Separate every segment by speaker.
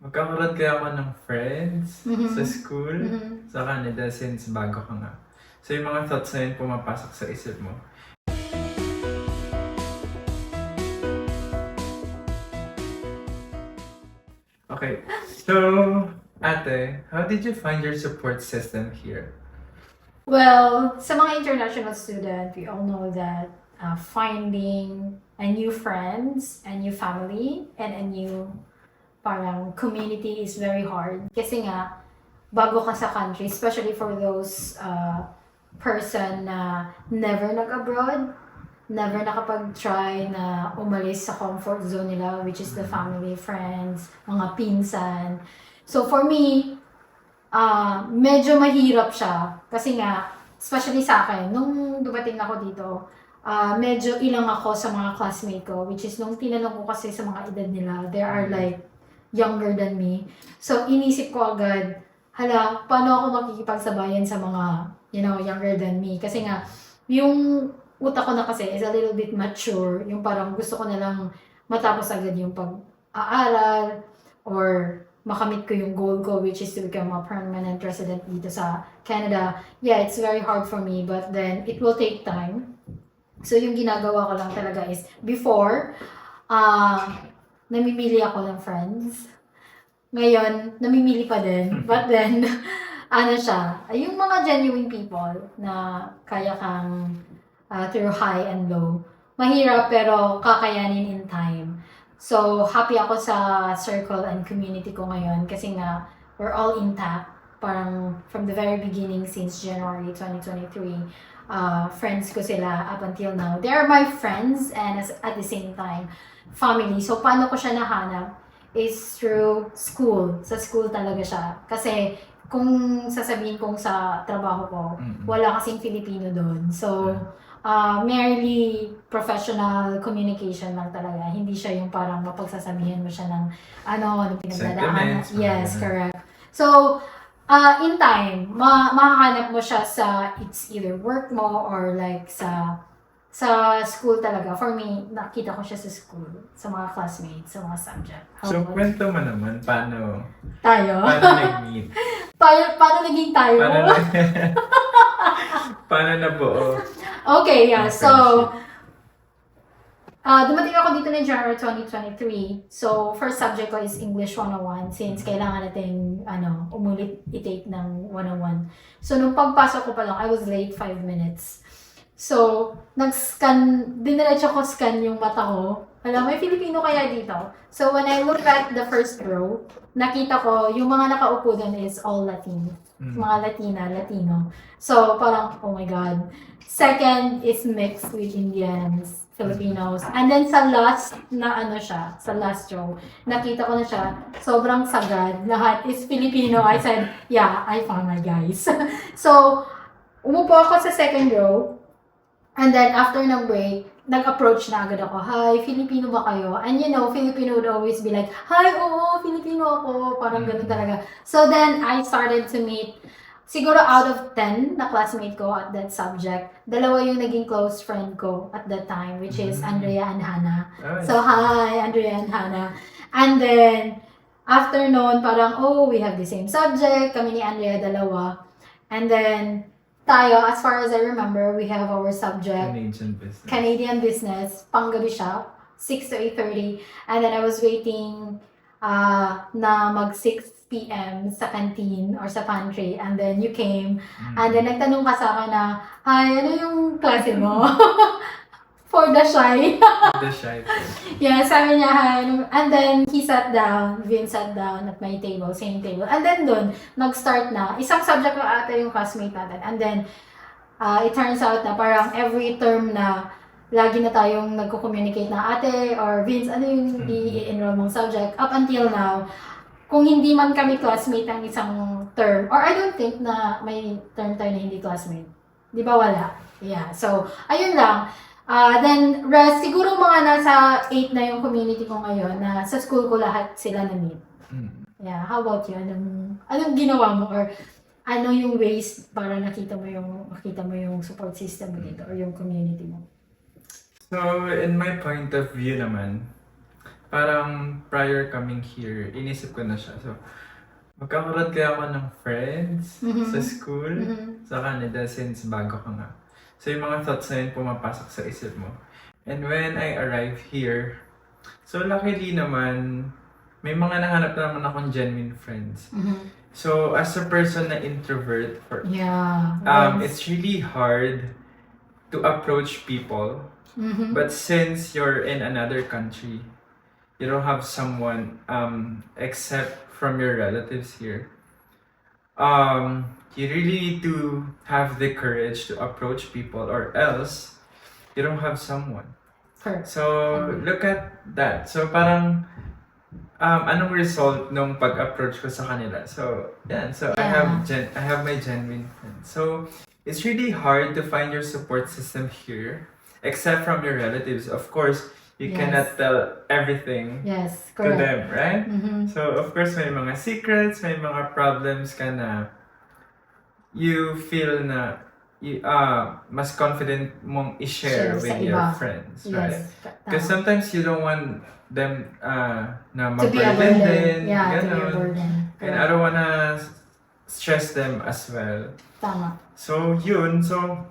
Speaker 1: Magkakaroon kaya ako ng friends sa
Speaker 2: Mhm.
Speaker 1: school,
Speaker 2: Mhm.
Speaker 1: sa Canada since bago ka nga. So yung mga thoughts na yun pumapasok sa isip mo. Okay, so ate, how did you find your support system here?
Speaker 2: Well, sa mga international student, we all know that finding a new friends, a new family, and a new parang community is very hard. Kasi nga, bago ka sa country, especially for those person na never nag-abroad, never nakapag-try na umalis sa comfort zone nila, which is the family, friends, mga pinsan. So for me, medyo mahirap siya. Kasi nga, especially sa akin, nung dumating ako dito, medyo ilang ako sa mga classmate ko, which is nung tinanong ko kasi sa mga edad nila, they are like younger than me. So, inisip ko agad, hala, paano ako makikipagsabayan sa mga, younger than me? Kasi nga, yung utak ko na kasi is a little bit mature. Yung parang gusto ko na lang matapos agad yung pag-aaral or makamit ko yung goal ko, which is to become a permanent resident dito sa Canada. Yeah, it's very hard for me, but then it will take time. So, yung ginagawa ko lang talaga is, before, namimili ako ng friends. Ngayon, namimili pa din. But then, ano siya, yung mga genuine people na kaya kang through high and low. Mahirap pero kakayanin in time. So, happy ako sa circle and community ko ngayon kasi nga, we're all intact. Parang from the very beginning since January 2023, friends ko sila up until now. They are my friends and at the same time, family. So, paano ko siya nahanap is through school. Sa school talaga siya. Kasi, kung sasabihin kong sa trabaho ko, wala kasing Filipino doon. So, merely professional communication lang talaga. Hindi siya yung parang mapagsasabihan mo siya ng anong pinagdadaanan.
Speaker 1: Sentiments,
Speaker 2: Yes,
Speaker 1: ganun.
Speaker 2: correct. So, in time, makahanap mo siya sa it's either work mo or like sa school talaga. For me, nakita ko siya sa school, sa mga classmates, sa mga subject. How
Speaker 1: So
Speaker 2: about
Speaker 1: kwento mo naman, paano
Speaker 2: tayo?
Speaker 1: nag-meet?
Speaker 2: Paano naging tayo?
Speaker 1: Paano, paano nabuo?
Speaker 2: Okay, yeah.
Speaker 1: Ang
Speaker 2: So,
Speaker 1: friendship.
Speaker 2: dumating ako dito ng January 2023. So, first subject ko is English 101 since kailangan natin, umulit i-take ng 101. So, nung pagpasok ko pa lang, I was late 5 minutes. So, diniretso ko scan yung mata ko. Alam, may Filipino kaya dito? So, when I look at the first row, nakita ko, yung mga nakaupo doon is all Latino. Mga Latina, Latino. So, parang, oh my God. Second is mixed with Indians, Filipinos. And then sa last sa last row, nakita ko na siya, sobrang sagad. Lahat is Filipino. I said, yeah, I found my guys. So, umupo ako sa second row. And then, after ng break, nag-approach na agad ako, hi, Filipino ba kayo? And Filipino would always be like, hi, oo, Filipino ako. Parang ganun talaga. So then, I started to meet, siguro out of 10 na classmate ko at that subject, dalawa yung naging close friend ko at that time, which is Andrea and Hannah. So, hi, Andrea and Hannah. And then, after noon, parang, we have the same subject, kami ni Andrea dalawa. And then, tayo, as far as I remember, we have our subject, Canadian business, panggabi siya, 6 to 8:30. And then I was waiting na mag 6 p.m. sa canteen or sa pantry. And then you came. And then nagtanong ka sa akin na, hi, ano yung klase mo? For the shy.
Speaker 1: The shy person.
Speaker 2: Yeah, sabi niya, hi. And then, Vince sat down at my table, same table. And then dun, nag-start na. Isang subject lang ata yung classmate natin. And then, it turns out na parang every term na lagi na tayong nagko-communicate na ate or Vince, ano yung i-enroll mong subject? Up until now, kung hindi man kami classmate ng isang term, or I don't think na may term tayo na hindi classmate. Di ba wala? Yeah. So, ayun lang. Then, siguro mga nasa 8 na yung community ko ngayon na sa school ko lahat sila na-meet. Yeah, how about you? Anong ginawa mo? Or ano yung ways para makita mo yung support system mo dito or yung community mo?
Speaker 1: So, in my point of view naman, parang prior coming here, inisip ko na siya. So, magkakaroon kaya ako ng friends sa school, sa Canada, since bago ka nga. So, yung mga thoughts na yun pumapasok sa isip mo. And when I arrived here, so luckily naman, may mga nahanap naman akong genuine friends. So, as a person na introvert,
Speaker 2: Yeah.
Speaker 1: it's really hard to approach people. But since you're in another country, you don't have someone except from your relatives here. You really need to have the courage to approach people, or else you don't have someone.
Speaker 2: Correct.
Speaker 1: So, look at that. So, parang anong result nung pag-approach ko sa kanila? So, yan. So,
Speaker 2: Yeah.
Speaker 1: I have my genuine friends. So, it's really hard to find your support system here, except from your relatives. Of course, you
Speaker 2: Yes.
Speaker 1: cannot tell everything
Speaker 2: Yes,
Speaker 1: to
Speaker 2: correct.
Speaker 1: them, right?
Speaker 2: Mhm.
Speaker 1: So, of course, may mga secrets, may mga problems ka na you feel na mas confident mong i-share
Speaker 2: Share sa
Speaker 1: with your
Speaker 2: iba.
Speaker 1: friends, right?
Speaker 2: Yes.
Speaker 1: Because sometimes you don't want them na
Speaker 2: to be a
Speaker 1: ma-burden
Speaker 2: burden.
Speaker 1: din,
Speaker 2: Yeah, to be a
Speaker 1: ganon.
Speaker 2: burden.
Speaker 1: And I don't wanna stress them as well.
Speaker 2: Tama.
Speaker 1: So, yun. So,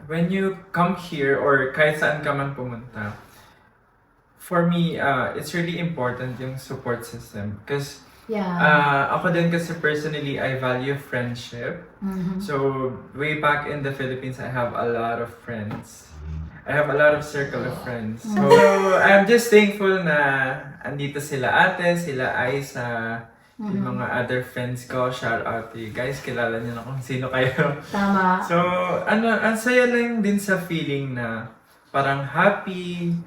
Speaker 1: when you come here or kahit saan ka man pumunta, for me, it's really important yung support system. Because
Speaker 2: Yeah.
Speaker 1: ako din kasi personally, I value friendship. So, way back in the Philippines, I have a lot of friends. I have a lot of circle of friends. So, I'm just thankful na andito sila ate, sila Aisa, yung mga other friends ko. Shout out to you guys. Kilala niyo na kung sino kayo.
Speaker 2: Tama.
Speaker 1: So, ang saya lang din sa feeling na parang happy.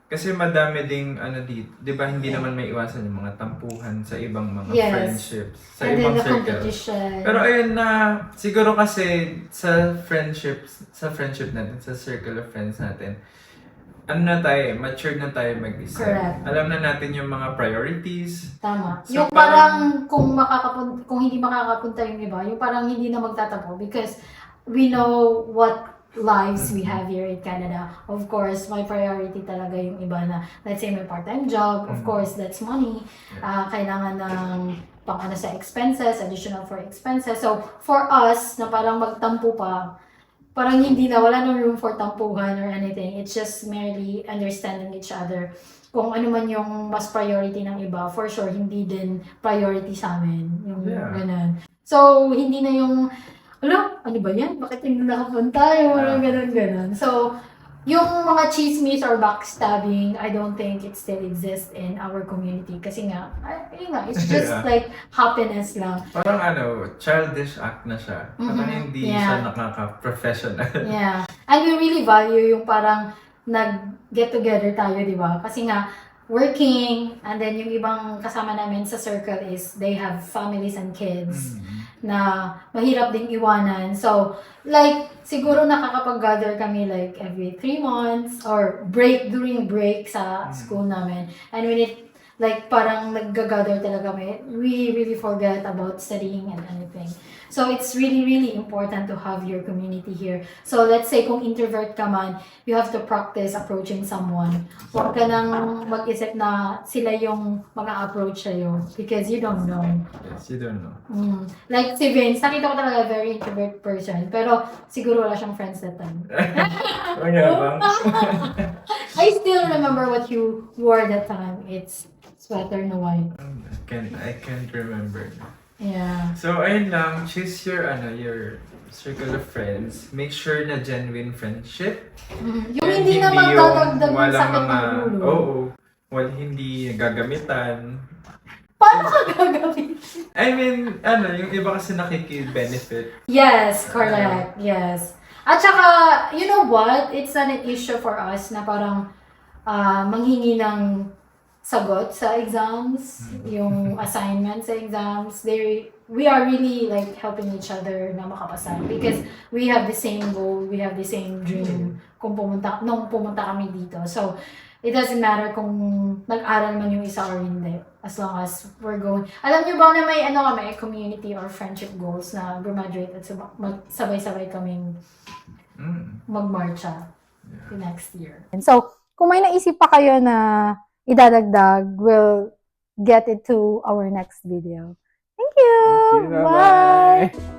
Speaker 1: Kasi madami ding dito. Di ba hindi naman may iwasan yung mga tampuhan sa ibang mga
Speaker 2: Yes.
Speaker 1: friendships. Sa
Speaker 2: And then
Speaker 1: ibang
Speaker 2: the
Speaker 1: circle.
Speaker 2: competition.
Speaker 1: Pero ayun na, siguro kasi sa friendship natin, sa circle of friends natin, matured na tayo mag-isa.
Speaker 2: Correct.
Speaker 1: Alam na natin yung mga priorities.
Speaker 2: Tama.
Speaker 1: So,
Speaker 2: Yung parang kung hindi makakapunta yung iba, yung parang hindi na magtatapo because we know what lives we have here in Canada. Of course, my priority talaga yung iba na, let's say, may part-time job. Of course, that's money. Kailangan ng sa expenses, additional for expenses. So, for us, na parang magtampo pa, parang wala nang room for tampuhan or anything. It's just merely understanding each other. Kung ano man yung mas priority ng iba, for sure, hindi din priority sa amin. Yung ganun. So, hindi na yung, ano ba yan? Bakit hindi nakapunta? Yung mga ganun-ganun. So, yung mga chismis or backstabbing, I don't think it still exists in our community. Kasi nga, it's just like happiness lang.
Speaker 1: Parang childish act na siya. Parang hindi siya nakaka-professional.
Speaker 2: Yeah. And we really value yung parang nag-get together tayo, di ba? Kasi nga, working, and then yung ibang kasama namin sa circle is they have families and kids na mahirap ding iwanan. So, like, siguro nakakapag-gather kami like every 3 months or during break sa school namin. And when parang nag-gather talaga kami, we really forget about studying and anything. So, it's really, really important to have your community here. So, let's say kung introvert ka man, you have to practice approaching someone. Huwag ka nang mag-isip na sila yung mga approach sa'yo because you don't know.
Speaker 1: Yes, you don't know.
Speaker 2: Like si Vince, nakita ko talaga very introvert person. Pero siguro wala siyang friends that time.
Speaker 1: Magyabang.
Speaker 2: I still remember what you wore that time. It's sweater na white.
Speaker 1: I can't remember.
Speaker 2: Yeah.
Speaker 1: So, ayun lang. Choose your circle of friends. Make sure na genuine friendship.
Speaker 2: Yung hindi na magdadagdag ng
Speaker 1: walang
Speaker 2: sakit ng ulo.
Speaker 1: Oo. Hindi gagamitan.
Speaker 2: Paano ka gagawin?
Speaker 1: I mean, yung iba kasi nakiki-benefit.
Speaker 2: Yes, correct. Yes. At saka, you know what? It's an issue for us na parang manghingi ng sagot sa exams, yung assignment sa exams. We are really like helping each other na makapasa because we have the same goal, we have the same dream nung pumunta kami dito. So, it doesn't matter kung nag-aral man yung isa or hindi. As long as we're going. Alam niyo ba na may community or friendship goals na graduate at sabay-sabay kaming magmarcha the next year.
Speaker 3: So, kung may naisip pa kayo na
Speaker 2: idadagdag, we'll get it to our next video. Thank you!
Speaker 1: Okay, bye-bye!